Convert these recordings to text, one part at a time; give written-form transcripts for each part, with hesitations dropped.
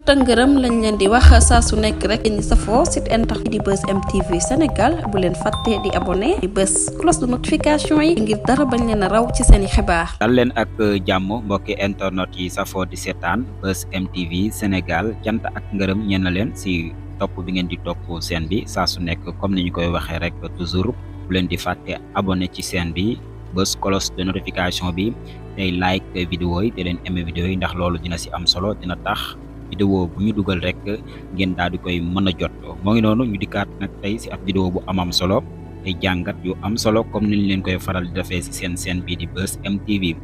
ngërëm lañ leen di wax saa su nekk rek ñi safoo site internet di Buzz M TV Sénégal bu leen fàtte di abonné di bës cloche de notification yi ngir dara bañ leen a raw ci seen i xibaar. dal leen ak jàmm mbokki internet yi safoo di seetaan Buzz M TV Sénégal cant ak ngërëm ñeen na leen si topp bi ngeen di topp seen bi saa su nekk comme ni ñu koy waxee rek toujours bu leen di fàtte abonné ci seen bi bës cloche de notification bi tey like vidéo yi te leen aimé vidéo yi ndax loolu dina si am solo dina tax vidéo bu ñu dugal rek ngeen daal di koy mën a jot moo ngi noonu ñu dikkaat nag tey si ab vidéo bu am solo ay jàngat yu am solo comme niñ leen koy faral di defee si seen bii di Buzz M TV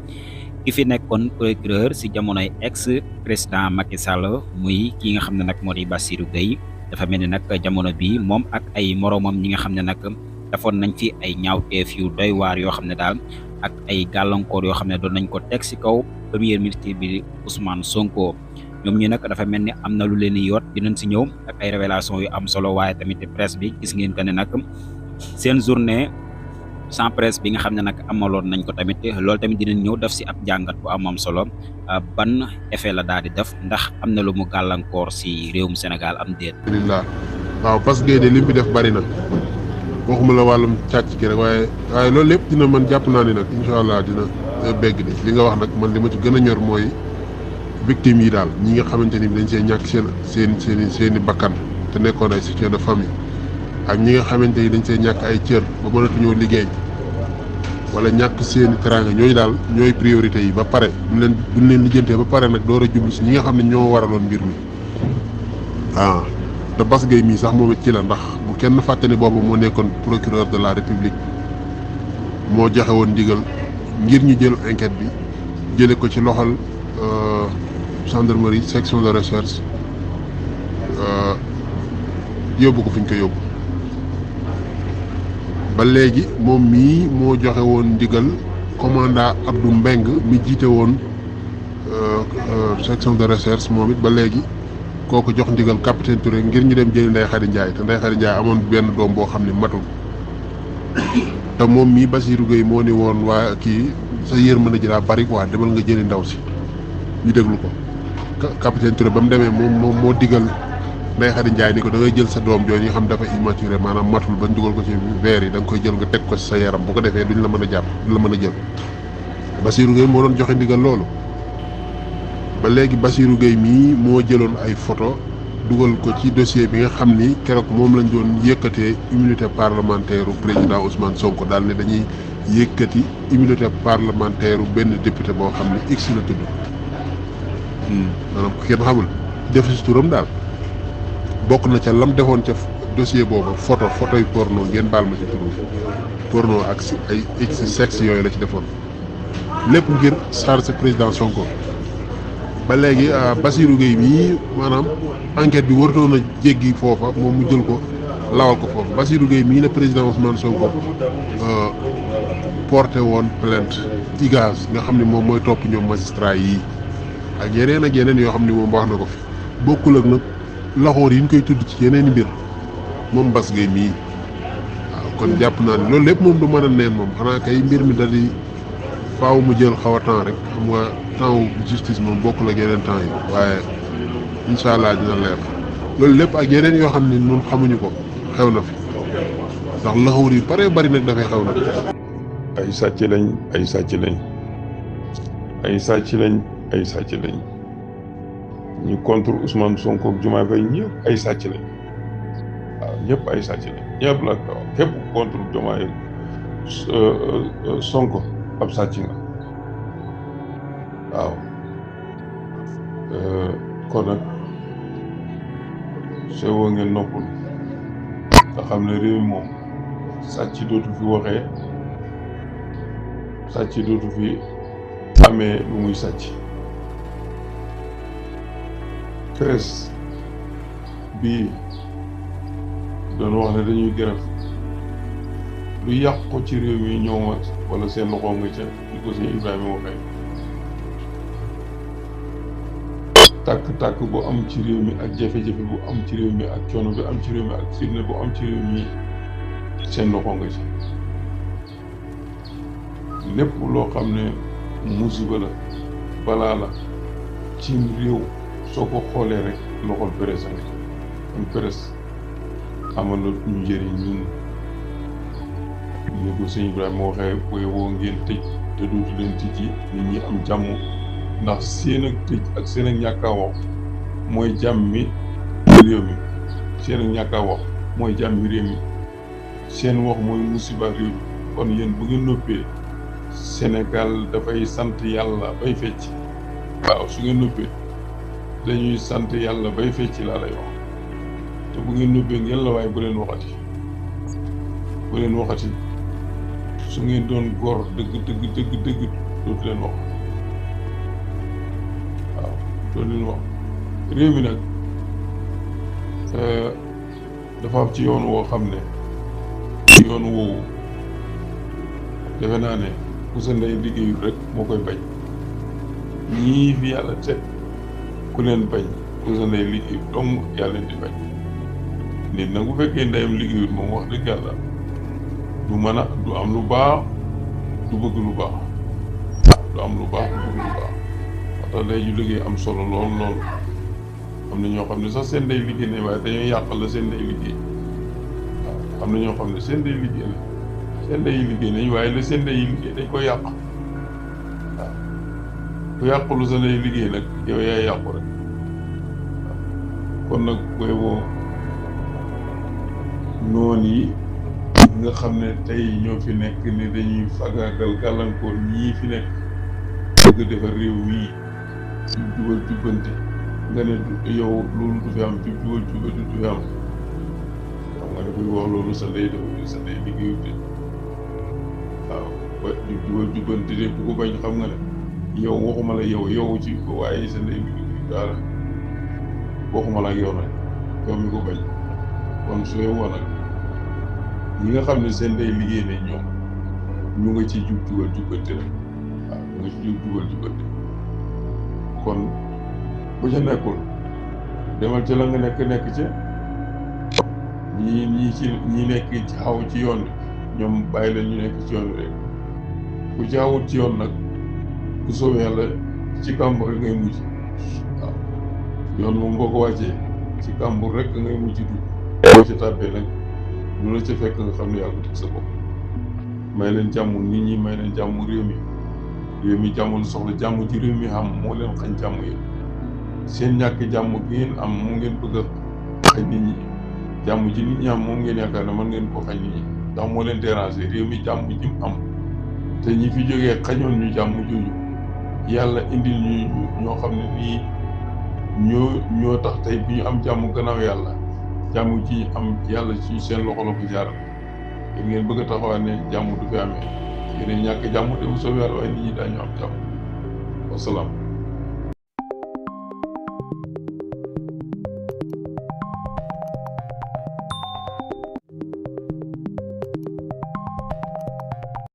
ki fi nekkoon procureur si jamonoy ex président Macky Sall muy ki nga xam ne nag moo di Bassirou Gueye dafa mel ni nag jamono bi moom ak ay moroomam ñi nga xam ne nag defoon nañ fi ay ñaawteef yu doy waar yoo xam ne daal ak ay gàllankoor yoo xam ne doon nañ ko teg si kaw premier ministre bi Ousmane Sonko ñoom ñi nag dafa mel ni am na lu leen di yoot dinañ si ñëw ak ay révélation yu am solo waaye tamit presse bi gis ngeen que ne nag seen journée sans presse bi nga xam ne nag amaloon nañ ko tamit loolu tamit dinañ ñëw def si ab jàngat bu am solo ban effet la daal di def ndax am na lu mu gàllankoor si réewum Sénégal am déet. alhamdulilah waaw parce que de lim bi def bari na waxuma la wàllum càcc ki rek waaye loolu lépp dina man jàpp naa ni nag incha allah dina begg de li nga wax nag man li ma ci gën a ñor mooy victimes yi daal ñi nga xamante ni dañ see ñàkk seen i bakkan te nekkoon ay soutien de famille ak ñi nga xamante ni dañ see ñàkk ay cër ba mënatuñoo liggéey wala ñàkk seen i teraanga ñooñu daal ñooy priorité yi ba pare buñ leen lijjantee ba pare nag door a jublu si ñi nga xam ne ñoo waraloon mbir mi te Bass Gueye mii sax moom it ci la ndax bu kenn fàtte ni boobu moo nekkoon procureur de la république moo joxe woon ndigal ngir ñu jël enquête bi jële ko ci loxol gendarmerie section de recherche yóbbu ko fi ñu ko yóbbu ba léegi moom mii moo joxe woon ndigal commandant Abdou Mbeng mi jiite woon section de recherche moom it ba léegi kooku jox ndigal capitaine Touré ngir ñu dem jëli Ndeye Khady Ndiaye te Ndeye Khady Ndiaye amoon benn doom boo xam ne matul te moom mii Bassirou Gueye moo ni woon waa kii sa yërmande ji daa bari quoi demal nga jëli ndaw si ñu déglu ko capitaine Touré ba mu demee moom moo digal Ndeye Khady Ndiaye ni ko da ngay jël sa doom jooju nga xam dafa immaturé maanaam matul ba ñu dugal ko ci verre yi da nga koy jël nga teg ko ci sa yaram bu ko defee duñ la mën a jàpp duñ la mën a jël Bassirou Gueye moo doon joxe ndigal loolu ba léegi Bassirou Gueye mii moo jëloon ay photo dugal ko ci dossier bi nga xam ni keroog moom lañ doon yëkkatee immunité parlementaire u président Ousmane Sonko daal ne dañuy yëkkati immunité parlementaire u benn député boo xam ne X la tudd maanaam kenn xamul def si turam daal bokk na ca lam defoon ca dossier boobu photo yu porno ngeen baal ma ci turu porno ak si ay X sexe yooyu la ci defoon lépp ngir chargé président Sonko ba léegi Bassirou Gueye mii maanaam enquête bi waratoon a jéggi foofa moom mu jël ko lawal ko foofu Bassirou Gueye mii la président Ousmane Sonko porté woon plainte IGAS nga xam ne moom mooy topp ñoom magistrat yi ak yeneen yoo xam ne moom wax na ko fi bokkul ak nag laxoor yi ñu koy tudd ci yeneen mbir moom Bass Gueye mii waaw kon jàpp naa ne loolu lépp moom du mën a neen moom xanaa kay mbir mi da di faaw mu jël xaw a temps rek xam nga temps justice moom bokkul ak yeneen temps yi waaye incha allah dina leer loolu lépp ak yeneen yoo xam ne ñun xamuñu ko xew na fi ndax laxawur yi bari nag dafay xew na ay sàcc lañ ay sàcc lañ ay sàcc lañ ay sàcc lañ ñu contre Ousmane Sonko ak Diomaye Faye ñëpp ay sàcc lañ waaw ñëpp ay sàcc lañ ñëpp la képp contre Diomaye Sonko ab sàcc nga waaw kon nag soo ngeen noppul nga xam ne réew mi moom sàcc dootu fi waxee sàcc dootu fi amee lu muy sàcc presse bii doon wax ne dañuy gërëf lu yàq ko ci réew mi ñoom wala seen loxo nga ca di ko sëñ Ibrahima waxee tàkk-tàkk bu am ci réew mi ak jafe-jafe bu am ci réew mi ak coono bi am ci réew mi ak fitna bu am ci réew mi seen loxo nga ca lépp loo xam ne musiba la balaa la ci réew soo ko xoolee rek loxol presse am presse amal na ñu njëriñ ñun ni ko sëñ Ibrahima waxee booy woo ngeen tëj te dootu leen tijji nit ñi am jàmm ndax seen ak tëj ak seen ak ñàkk a wax mooy jàmmi réew mi seen ak ñàkk a wax mooy jàmmi réew mi seen wax mooy musiba réew mi kon yéen bu ngeen noppee Sénégal dafay sant yàlla bay fecc waaw su ngeen noppee dañuy sant yàlla bay fecc laa lay wax te bu ngeen noppee ngeen la waaye bu leen waxati su ngeen doon góor dëgg dootu leen wax waaw dootu leen wax réew mi nag dafa am ci yoon woo xam ne yoon woowu defe naa ne ku sa ndey liggéeyul rek moo koy bañ ñii fi yàlla teg ku leen bañ ku sa ndey liggéeyul dong yàlla leen di bañ nit nag bu fekkee ndeyam liggéeyul moom wax dëgg yàlla du mën a du am lu baax du bëgg lu baax du am lu baax du bëgg lu baax moo tax ndey ju liggéey am solo lool am na ñoo xam ne sax seen ndey liggéey ne waaye dañoo yàqal la seen ndey liggéey waaw am na ñoo xam ne seen ndey liggéey la seen ndey liggéey nañ waaye la seen ndey liggéey dañ koy yàq waaw ku yàqulu sa ndey liggéey nag yow yaay yàqu rek waaw kon nag booy woo noon yi nga xam ne tey ñoo fi nekk ne dañuy fagaagal gàllankoor ñii fi nekk bëgg defar réew mii jubal jubbante nga ne yow loolu du fi am jubal jubbante du fi am xam nga ne buy wax loolu sa ndey dafa sa ndey liggéeyu te waaw ba jubal jubbante de bu ko bañ xam nga ne yow waxuma la yow ci ko waaye sa ndey liggéeyu daal waxuma la ak yow nag yow mi ko bañ kon su yow nag ñi nga xam ne seen ndey liggéey ne ñoom ñu nga ci jubal jubbante rek waaw ñu nga ci jubal jubbante kon bu ca nekkul demal ci la nga nekk ca ñi nekk ci xaw ci yoon bi ñoom bàyyi leen ñu nekk ci yoon bi rek ku ci xawut ci yoon nag ku soobee yàlla ci kàmbur rek ngay mujj waaw yoon moom boo ko wàccee ci kàmbur rek ngay mujj du boo ci tàbbee nag lu la ca fekk nga xam ne yaa ko teg sa bopp may leen jàmm nit ñi may leen jàmm réew mi jàmm lu soxla jàmm ci réew mi xam moo leen xañ jàmm yi seen ñàkk jàmm gi ngeen am mu ngeen bëgg a xañ nit ñi jàmm ji nit ñi am moom ngeen yaakaar ne mën ngeen ko xañ nit ñi ndax moo leen déranger réew mi jàmm ji mu am te ñi fi jógee xañoon ñu jàmm jooju yàlla indil ñu ñoo xam ne nii ñoo tax tey bi ñu am jàmm gannaaw yàlla jàmm ji am yàlla ci seen loxo la ko jaaral yéen ngeen bëgg a taxawaat ne jàmm du fi amee yéen ñàkk jàmm te bu soobee yàlla waaye nit ñi daañu am jàmm wasalaam